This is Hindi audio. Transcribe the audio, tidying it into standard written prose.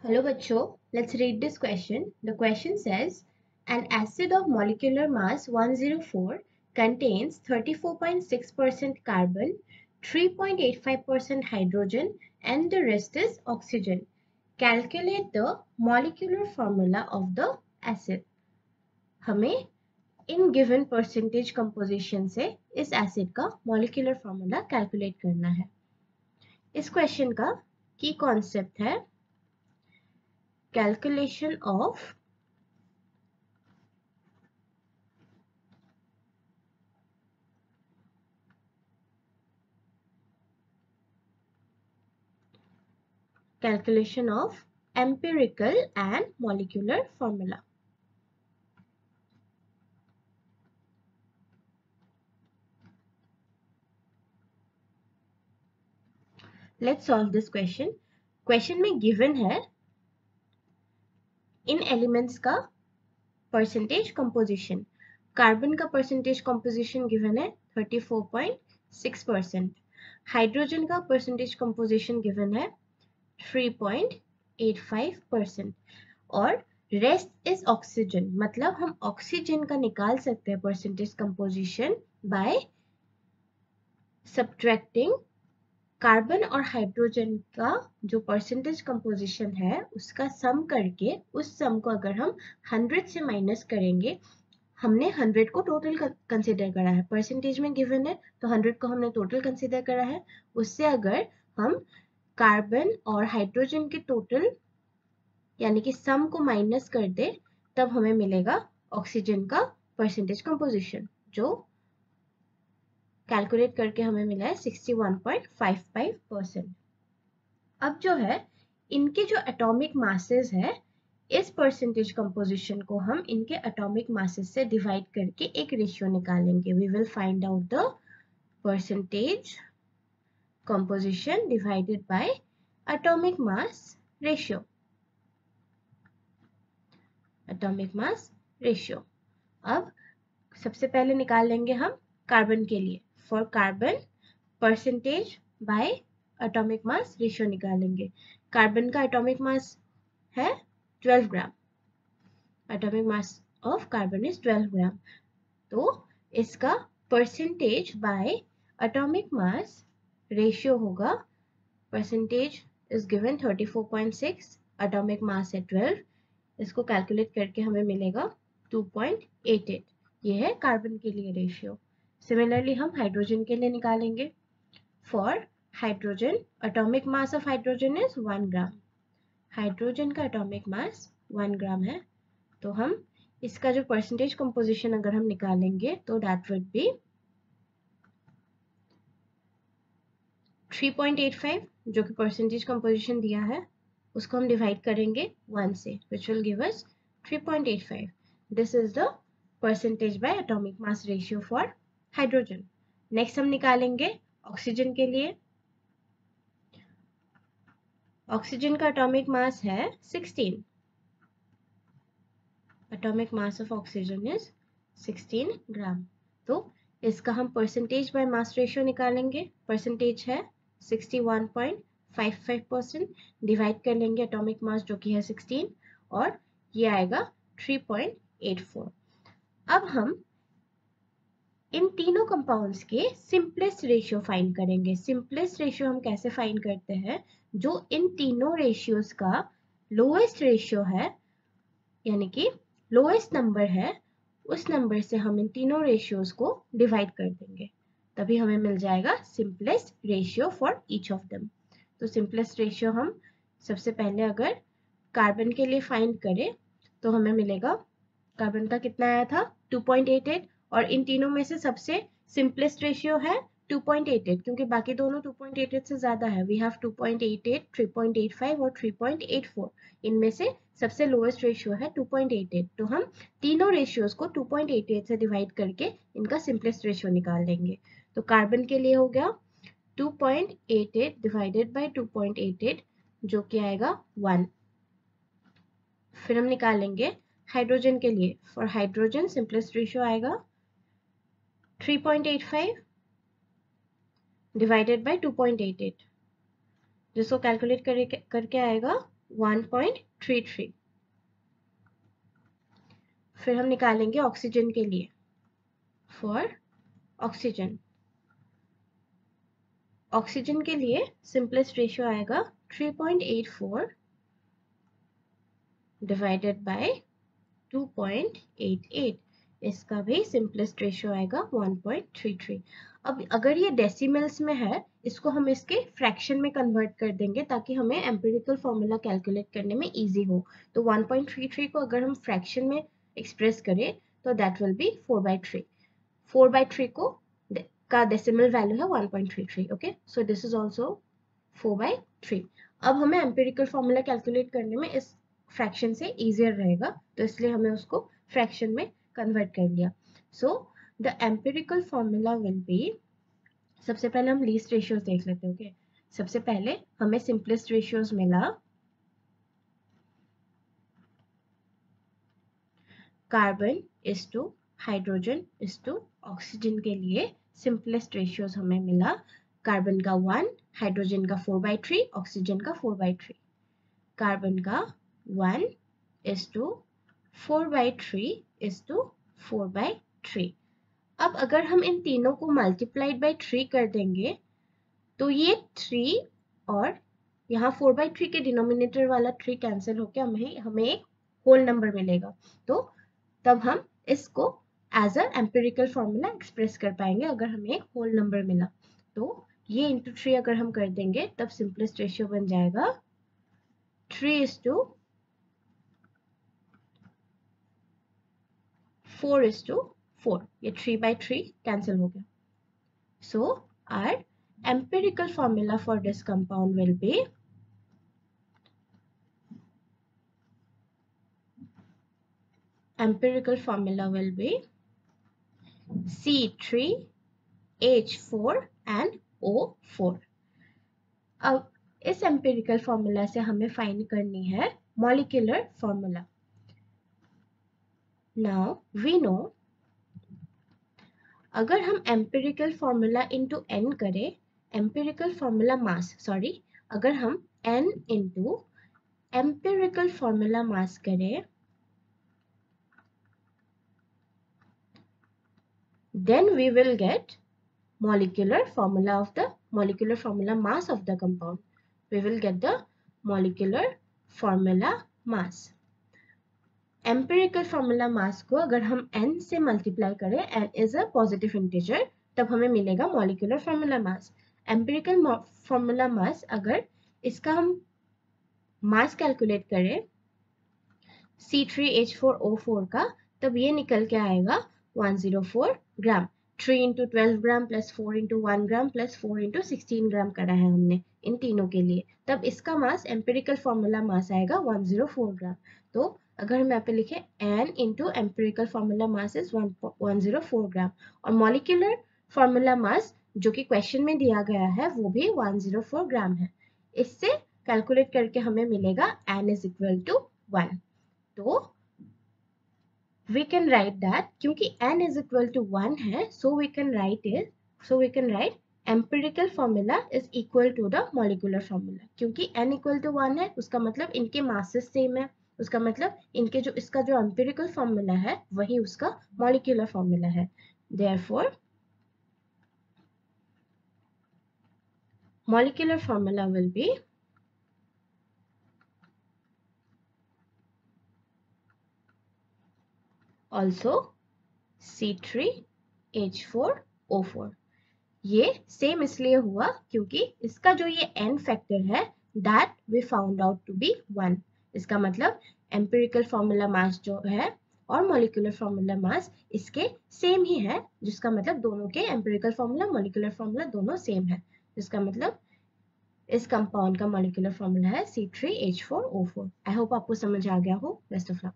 Hello bachcho, let's read this question. The question says, an acid of molecular mass 104 contains 34.6% carbon, 3.85% hydrogen and the rest is oxygen. Calculate the molecular formula of the acid. हमें इन गिवन परसेंटेज कंपोजिशन से इस एसिड का मॉलिक्यूलर फॉर्मूला कैलकुलेट करना है। इस क्वेश्चन का की कॉन्सेप्ट है calculation of empirical and molecular formula. Let's solve this question. Question में given है इन एलिमेंट्स का परसेंटेज कंपोजिशन। कार्बन का परसेंटेज कंपोजिशन गिवन है 34.6%। हाइड्रोजन का परसेंटेज कंपोजिशन गिवन है 3.85% और रेस्ट इज ऑक्सीजन, मतलब हम ऑक्सीजन का निकाल सकते हैं percentage composition by subtracting carbon और हाइड्रोजन का जो परसेंटेज कंपोजिशन है उसका सम करके, उस सम को अगर हम 100 से माइनस करेंगे, हमने 100 को टोटल कंसीडर करा है, परसेंटेज में गिवन है तो 100 को हमने टोटल कंसीडर करा है, उससे अगर हम कार्बन और हाइड्रोजन के टोटल यानी कि सम को माइनस कर दे तब हमें मिलेगा ऑक्सीजन का परसेंटेज कंपोजिशन, जो कैलकुलेट करके हमें मिला है 61.55%। अब जो है इनके जो एटॉमिक मासेस है, इस परसेंटेज कंपोजिशन को हम इनके एटॉमिक मासेस से डिवाइड करके एक रेशियो निकालेंगे। We will find out the percentage composition divided by atomic mass ratio. Atomic mass ratio अब सबसे पहले निकाल लेंगे हम कार्बन के लिए। For carbon percentage by atomic mass ratio निकालेंगे। कार्बन का एटॉमिक मास है 12 gram. Atomic mass of carbon is 12 gram, तो इसका percentage by atomic mass ratio होगा, percentage is given 34.6, atomic mass है 12, इसको कैलकुलेट करके हमें मिलेगा 2.88। ये है कार्बन के लिए रेशियो। सिमिलरली हम हाइड्रोजन के लिए निकालेंगे। For hydrogen atomic mass of hydrogen is 1 gram. Hydrogen का एटॉमिक मास 1 ग्राम है, तो हम इसका जो परसेंटेज कंपोजिशन अगर हम निकालेंगे तो दैट वुड बी 3.85, जो कि परसेंटेज कंपोजिशन दिया है उसको हम डिवाइड करेंगे 1 से, which will give us 3.85. This is the percentage by atomic mass ratio for hydrogen. Next हम निकालेंगे ऑक्सीजन के लिए। ऑक्सीजन का एटॉमिक मास है 16। Atomic mass of oxygen is 16 ग्राम, तो इसका हम परसेंटेज बाय मास रेशियो निकालेंगे। परसेंटेज है 61.55%, डिवाइड कर लेंगे एटॉमिक मास जो कि है 16 और ये आएगा 3.84। अब हम इन तीनों कंपाउंड्स के सिंपलेस्ट रेशियो फाइंड करेंगे। सिंपलेस्ट रेशियो हम कैसे फाइंड करते हैं, जो इन तीनों रेशियोज का लोएस्ट रेशियो है यानी कि लोएस्ट नंबर है, उस नंबर से हम इन तीनों रेशियोज को डिवाइड कर देंगे, तभी हमें मिल जाएगा simplest ratio for each of them. तो सिंपलेस्ट रेशियो हम सबसे पहले अगर कार्बन के लिए फाइंड करें तो हमें मिलेगा, कार्बन का कितना आया था 2.88, और इन तीनों में से सबसे सिंपलेस्ट रेशियो है 2.88 क्योंकि बाकी दोनों 2.88 से ज्यादा है। वी हैव 2.88, 3.85 और 3.84, इनमें से सबसे लोएस्ट रेशियो है 2.88, तो हम तीनों रेशियोज को 2.88 से डिवाइड करके इनका सिंपलेस्ट रेशियो निकाल लेंगे। तो कार्बन के लिए हो गया 2.88 डिवाइडेड बाय 2.88 जो कि आएगा 1। फिर हम निकालेंगे हाइड्रोजन के लिए। फॉर हाइड्रोजन सिंपलेस्ट रेशियो आएगा 3.85 डिवाइडेड बाय 2.88, जिसको कैलकुलेट करके आएगा 1.33। फिर हम निकालेंगे ऑक्सीजन के लिए। फॉर ऑक्सीजन, ऑक्सीजन के लिए सिंपलेस्ट रेशियो आएगा 3.84 डिवाइडेड बाय 2.88। इसका भी सिंपलेस्ट रेशियो आएगा 1.33। अब अगर ये डेसिमल्स में है, इसको हम इसके फ्रैक्शन में कन्वर्ट कर देंगे ताकि हमें एम्पिरिकल फॉर्मूला कैलकुलेट करने में इजी हो। तो 1.33 को अगर हम फ्रैक्शन में एक्सप्रेस करें तो दैट विल बी 4/3। 4/3 का डेसिमल वैल्यू है 1.33। Okay, so this is also 4/3। अब हमें एम्पिरिकल फॉर्मूला कैलकुलेट करने में इस फ्रैक्शन से इजियर रहेगा, तो इसलिए हमें उसको फ्रैक्शन में कन्वर्ट कर लिया। So the empirical formula will be, सबसे पहले हम लीस्ट रेशियोज देख लेते हैं। ओके, सबसे पहले हमें सिंपलेस्ट रेशियोज मिला carbon is to hydrogen is to oxygen के लिए सिंपलेस्ट रेशियोज हमें मिला कार्बन का 1, हाइड्रोजन का 4/3, ऑक्सीजन का 4/3। कार्बन का 1 is to 4/3 is to 4/3। अब अगर हम इन तीनों को मल्टीप्लाइड बाई 3 कर देंगे तो ये 3 और यहाँ 4/3 के डिनोमिनेटर वाला 3 कैंसिल होकर हमें एक होल नंबर मिलेगा। तो तब हम इसको as a empirical formula express कर पाएंगे अगर हमें एक होल नंबर मिला। तो ये इंटू 3 अगर हम कर देंगे तब सिंपलेस्ट रेशियो बन जाएगा 3:4:4। ये 3/3 कैंसिल हो गया। सो are empirical formula for this compound will be C3H4 and O4। अब इस एम्पिरिकल फॉर्मूला से हमें फाइंड करनी है molecular formula. Now we know, अगर हम एम्पिरिकल फॉर्मूला इंटू n करें, एम्पिरिकल फॉर्मूला मास, सॉरी, अगर हम n into empirical formula mass करें, then we will get molecular formula mass of the compound. We will get the molecular formula mass. Empirical formula mass को अगर हम n से मल्टीप्लाई करें, n is a positive integer, तब हमें मिलेगा molecular formula mass. Empirical formula mass, अगर इसका हम मास कैलकुलेट करें C3H4O4 का, तब ये निकल के आएगा 104 ग्राम। 3 into 12 gram plus 4 into 1 gram plus 4 into 16 ग्राम करा है हमने इन तीनों के लिए, तब इसका मास एम्पिरिकल फॉर्मूला मास आएगा 104 ग्राम। तो अगर हम यहाँ पे लिखे n into empirical formula mass is 104 ग्राम, और मॉलिक्यूलर फॉर्मूला मास जो कि क्वेश्चन में दिया गया है वो भी 104 ग्राम है। इससे कैलकुलेट करके हमें मिलेगा n is equal to 1। तो we can write that, क्योंकि n is equal to 1 है, so we can write empirical formula is equal to the molecular formula। क्योंकि n equal to 1 है, उसका मतलब इनके masses सेम है, उसका मतलब इनके जो इसका जो empirical formula है वही उसका molecular formula है। Therefore molecular formula will be also C3H4O4। ये सेम इसलिए हुआ क्योंकि इसका जो ये n फैक्टर है that we found out to be 1। इसका मतलब एम्पिरिकल फॉर्मूला मास जो है और मॉलिक्यूलर फॉर्मूला मास इसके सेम ही है, जिसका मतलब दोनों के एम्पिरिकल फॉर्मूला मॉलिक्यूलर फॉर्मूला दोनों सेम है, जिसका मतलब इस कंपाउंड का मॉलिक्यूलर फॉर्मूला है C3H4O4। आई होप आपको समझ आ गया हो। Best of luck.